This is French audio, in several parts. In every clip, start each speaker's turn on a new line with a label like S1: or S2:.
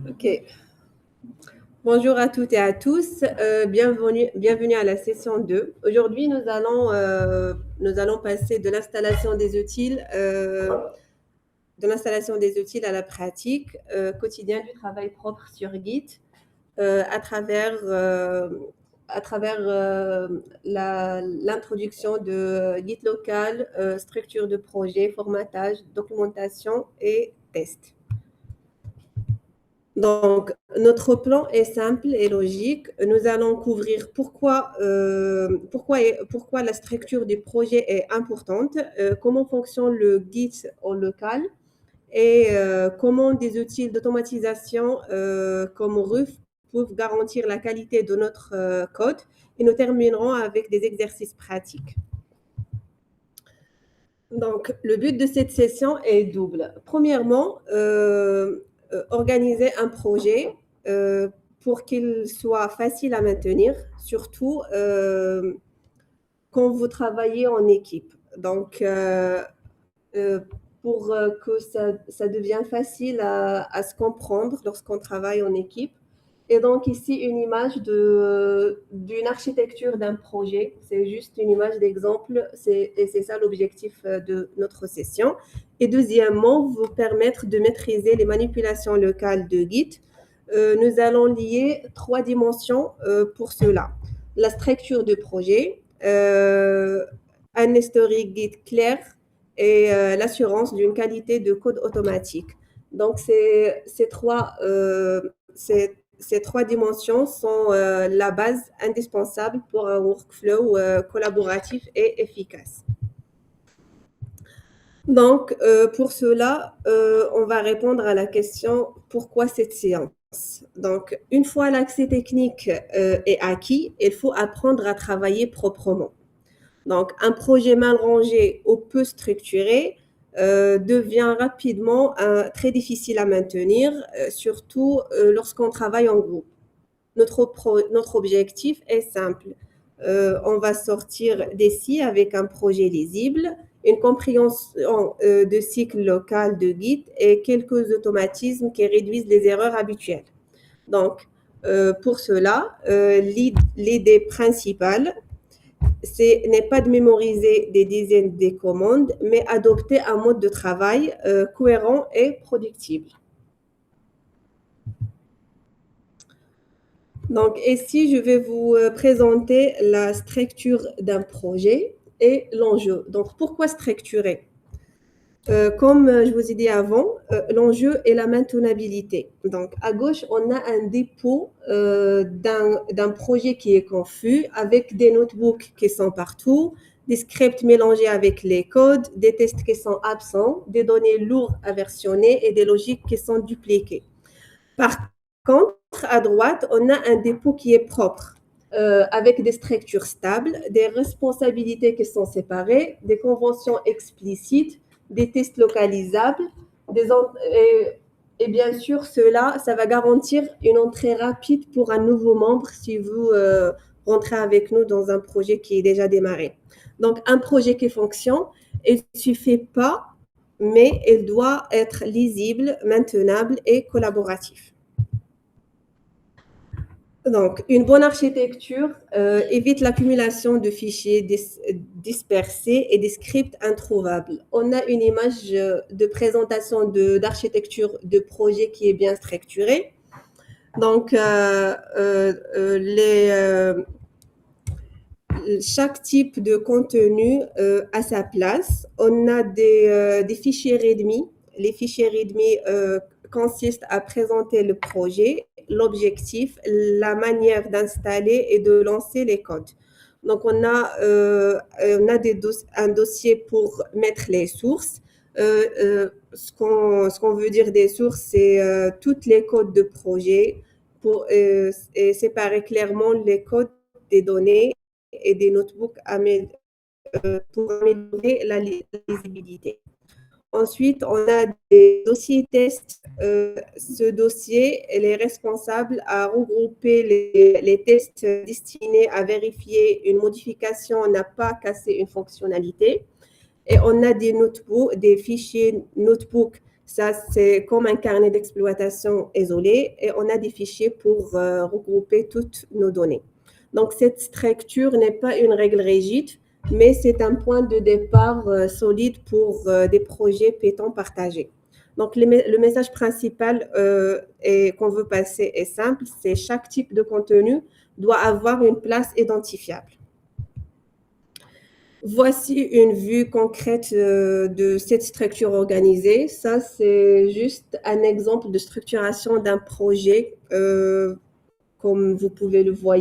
S1: Ok. Bonjour à toutes et à tous. Bienvenue à la session 2. Aujourd'hui, nous allons passer de l'installation des outils, à la pratique quotidienne du travail propre sur Git à travers l'introduction de Git local, structure de projet, formatage, documentation et test. Donc, notre plan est simple et logique. Nous allons couvrir pourquoi la structure du projet est importante, comment fonctionne le Git en local et comment des outils d'automatisation comme Ruf peuvent garantir la qualité de notre code. Et nous terminerons avec des exercices pratiques. Donc, le but de cette session est double. Premièrement, organiser un projet pour qu'il soit facile à maintenir, surtout quand vous travaillez en équipe. Donc, pour que ça devienne facile à se comprendre lorsqu'on travaille en équipe. Et donc ici, une image d'une architecture d'un projet. C'est juste une image d'exemple et c'est ça l'objectif de notre session. Et deuxièmement, vous permettre de maîtriser les manipulations locales de Git. Nous allons lier 3 dimensions pour cela. La structure de projet, un historique Git clair et l'assurance d'une qualité de code automatique. Donc, ces trois dimensions sont la base indispensable pour un workflow collaboratif et efficace. Donc, pour cela, on va répondre à la question « Pourquoi cette séance ?» Donc, une fois l'accès technique est acquis, il faut apprendre à travailler proprement. Donc, un projet mal rangé ou peu structuré devient rapidement très difficile à maintenir, surtout lorsqu'on travaille en groupe. Notre objectif est simple. On va sortir d'ici avec un projet lisible, une compréhension de cycle local de Git et quelques automatismes qui réduisent les erreurs habituelles. Donc, pour cela, l'idée principale, n'est pas de mémoriser des dizaines de commandes, mais adopter un mode de travail cohérent et productible. Donc, ici, je vais vous présenter la structure d'un projet et l'enjeu. Donc, pourquoi structurer ? Comme je vous ai dit avant, l'enjeu est la maintenabilité. Donc, à gauche, on a un dépôt d'un projet qui est confus avec des notebooks qui sont partout, des scripts mélangés avec les codes, des tests qui sont absents, des données lourdes à versionner et des logiques qui sont dupliquées. Par contre, à droite, on a un dépôt qui est propre, avec des structures stables, des responsabilités qui sont séparées, des conventions explicites, des tests localisables, et bien sûr, ça va garantir une entrée rapide pour un nouveau membre si vous rentrez avec nous dans un projet qui est déjà démarré. Donc, un projet qui fonctionne, il ne suffit pas, mais il doit être lisible, maintenable et collaboratif. Donc, une bonne architecture évite l'accumulation de fichiers dispersés et des scripts introuvables. On a une image de présentation d'architecture de projet qui est bien structurée. Donc, chaque type de contenu a sa place. On a des fichiers README. Les fichiers README consistent à présenter le projet, l'objectif, la manière d'installer et de lancer les codes. Donc, on a un dossier pour mettre les sources. Ce qu'on veut dire des sources, c'est toutes les codes de projet et séparer clairement les codes des données et des notebooks pour améliorer la lisibilité. Ensuite, on a des dossiers tests. Ce dossier, elle est responsable à regrouper les tests destinés à vérifier une modification n'a pas cassé une fonctionnalité. Et on a des notebooks, des fichiers notebook. Ça, c'est comme un carnet d'exploitation isolé. Et on a des fichiers pour regrouper toutes nos données. Donc, cette structure n'est pas une règle rigide, mais c'est un point de départ solide pour des projets Python partagés. Donc, le message principal qu'on veut passer est simple, c'est chaque type de contenu doit avoir une place identifiable. Voici une vue concrète de cette structure organisée. Ça, c'est juste un exemple de structuration d'un projet, comme vous pouvez le voir.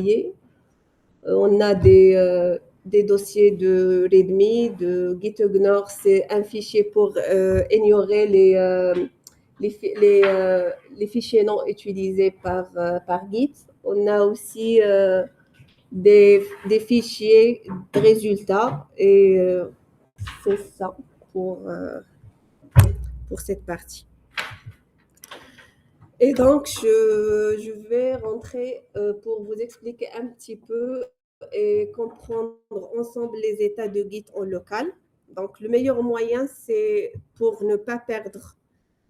S1: On a des dossiers de README, de GitIgnore, c'est un fichier pour ignorer les fichiers non utilisés par Git. On a aussi des fichiers de résultats et c'est ça pour cette partie. Et donc, je vais rentrer pour vous expliquer un petit peu et comprendre ensemble les états de Git en local. Donc, le meilleur moyen, c'est pour ne pas perdre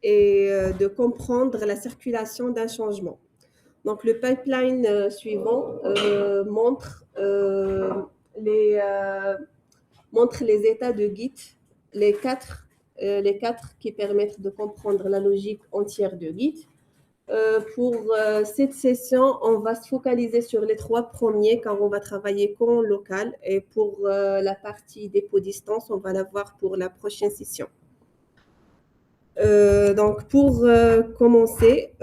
S1: et de comprendre la circulation d'un changement. Donc, le pipeline suivant montre les états de Git, les quatre qui permettent de comprendre la logique entière de Git. Pour cette session, on va se focaliser sur les 3 premiers car on va travailler qu'en local et pour la partie dépôt distance, on va la voir pour la prochaine session. Donc, pour commencer,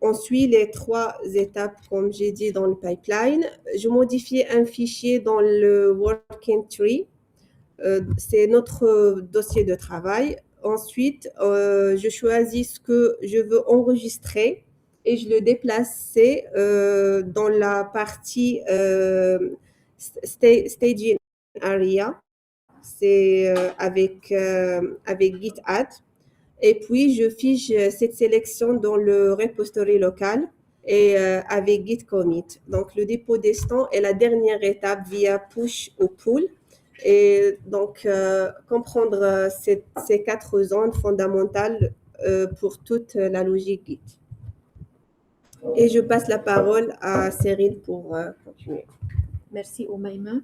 S1: on suit les 3 étapes, comme j'ai dit, dans le pipeline. Je modifie un fichier dans le working tree. C'est notre dossier de travail. Ensuite, je choisis ce que je veux enregistrer et je le déplace dans la partie staging area. C'est avec Git add. Et puis, je fiche cette sélection dans le repository local et avec Git commit. Donc, le dépôt d'instant est la dernière étape via push ou pull. Et donc, comprendre ces 4 zones fondamentales pour toute la logique Git. Et je passe la parole à Cyril pour continuer.
S2: Merci, Oumaima.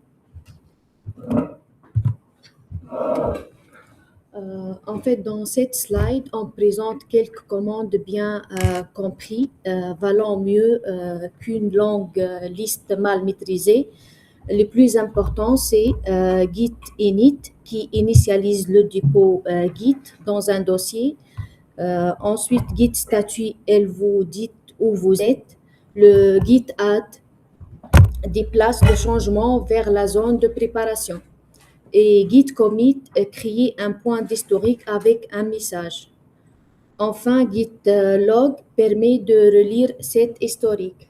S2: En fait, dans cette slide, on présente quelques commandes bien comprises, valant mieux qu'une longue liste mal maîtrisée. Le plus important, c'est git init qui initialise le dépôt Git dans un dossier. Ensuite, git statut, elle vous dit où vous êtes. Le git add déplace le changement vers la zone de préparation. Et git commit crée un point d'historique avec un message. Enfin, git log permet de relire cet historique.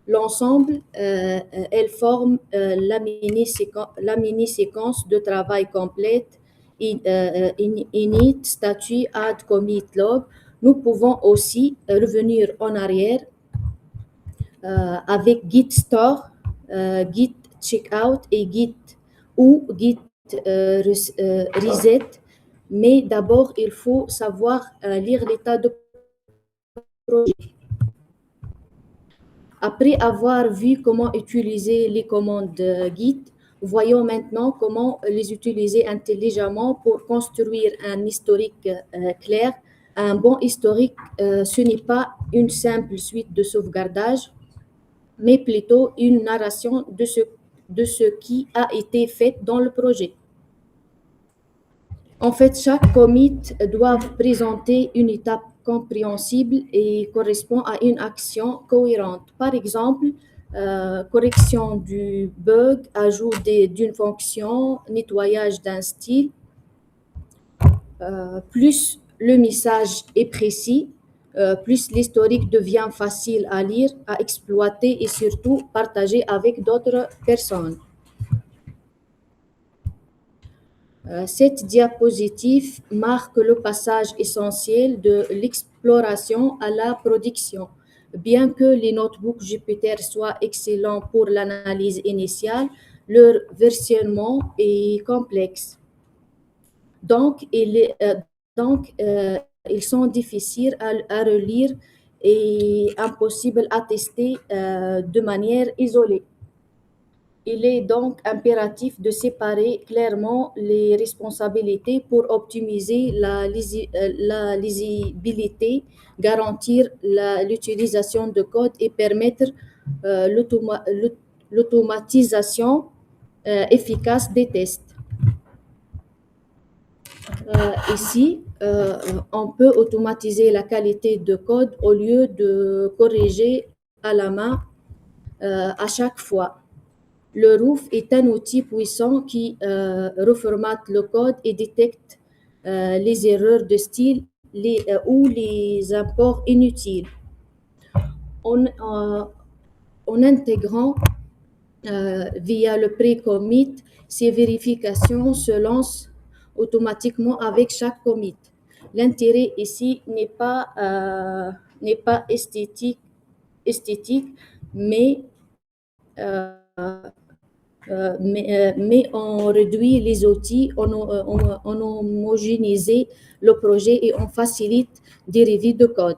S2: L'ensemble, elle forme la mini-séquence de travail complète, init, statut, add, commit, log. Nous pouvons aussi revenir en arrière avec git store, git checkout et git ou git reset. Mais d'abord, il faut savoir lire l'état de projet. Après avoir vu comment utiliser les commandes Git, voyons maintenant comment les utiliser intelligemment pour construire un historique clair. Un bon historique, ce n'est pas une simple suite de sauvegardage, mais plutôt une narration de ce qui a été fait dans le projet. En fait, chaque commit doit présenter une étape compréhensible et correspond à une action cohérente. Par exemple, correction du bug, ajout d'une fonction, nettoyage d'un style. Plus le message est précis, plus l'historique devient facile à lire, à exploiter et surtout partager avec d'autres personnes. Cette diapositive marque le passage essentiel de l'exploration à la production. Bien que les notebooks Jupyter soient excellents pour l'analyse initiale, leur versionnement est complexe. Donc, ils sont difficiles à relire et impossibles à tester de manière isolée. Il est donc impératif de séparer clairement les responsabilités pour optimiser la lisibilité, garantir l'utilisation de code et permettre l'automatisation efficace des tests. Ici, on peut automatiser la qualité de code au lieu de corriger à la main à chaque fois. Le Roof est un outil puissant qui reformate le code et détecte les erreurs de style ou les imports inutiles. En intégrant via le pré-commit, ces vérifications se lancent automatiquement avec chaque commit. L'intérêt ici n'est pas esthétique, mais on réduit les outils, on homogénise le projet et on facilite des revues de code.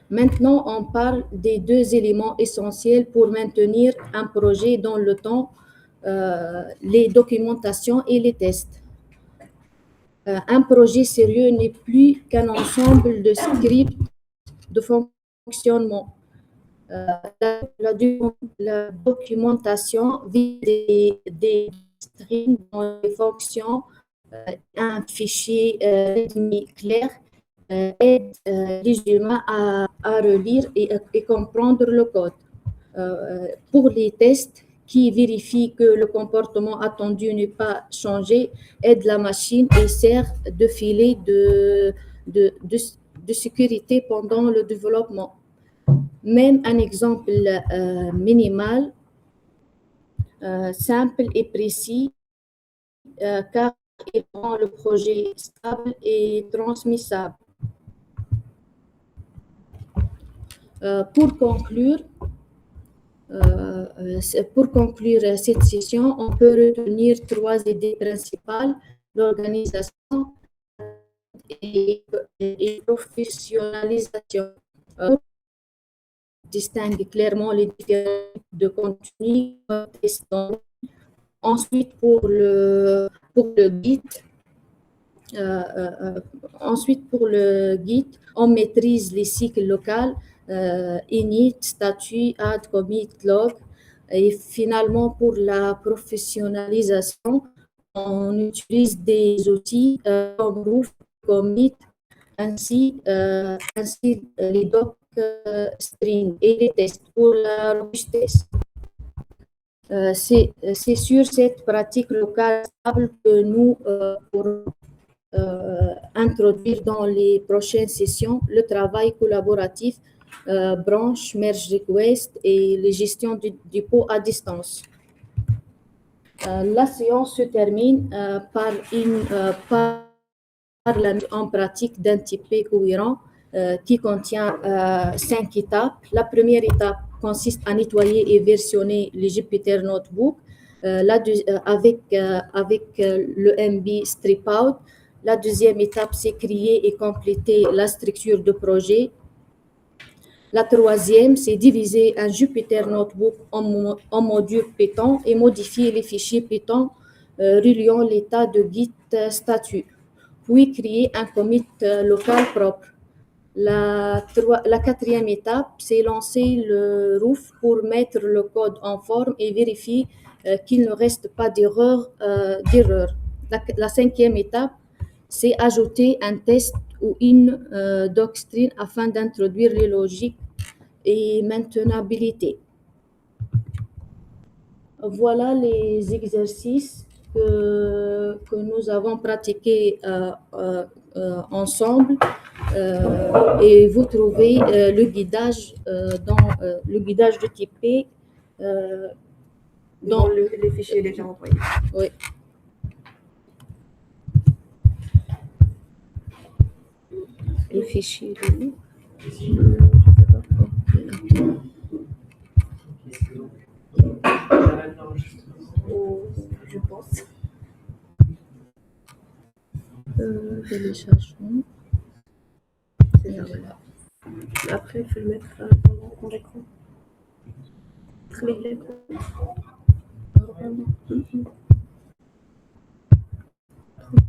S2: Maintenant, on parle des deux éléments essentiels pour maintenir un projet dans le temps, les documentations et les tests. Un projet sérieux n'est plus qu'un ensemble de scripts de fonctionnement. La documentation vise des strings dans les fonctions, un fichier clair aide les humains à relire et comprendre le code. Pour les tests qui vérifient que le comportement attendu n'est pas changé, aide la machine et sert de filet de sécurité pendant le développement. Même un exemple minimal, simple et précis, car il rend le projet stable et transmissible. Pour conclure cette session, on peut retenir trois idées principales: l'organisation et professionnalisation. Distingue clairement les différents types de contenu. Ensuite, pour le Git, on maîtrise les cycles locaux, init, statut, add, commit, log. Et finalement, pour la professionnalisation, on utilise des outils comme Roof, commit, ainsi les doc string et les tests pour la robustesse. C'est sur cette pratique locale stable que nous pourrons introduire dans les prochaines sessions le travail collaboratif, branche, merge request et les gestions du dépôt à distance. La séance se termine par la mise en pratique d'un TP cohérent qui contient 5 étapes. La première étape consiste à nettoyer et versionner les Jupyter Notebook avec le MB Strip Out. La deuxième étape, c'est créer et compléter la structure de projet. La troisième, c'est diviser un Jupyter Notebook en modules Python et modifier les fichiers Python reliant l'état de Git statut, puis créer un commit local propre. La quatrième étape, c'est lancer le Roof pour mettre le code en forme et vérifier qu'il ne reste pas d'erreur. La cinquième étape, c'est ajouter un test ou une doctrine afin d'introduire les logiques et maintenabilité. Voilà les exercices que nous avons pratiqués ensemble et vous trouvez le guidage dans le guidage de type P
S1: dans les fichiers déjà envoyés.
S2: Oui. Le fichier. téléchargement.
S1: C'est
S2: Et
S1: ça.
S2: voilà.
S1: Après, il faut le mettre dans l'écran.
S2: Normalement.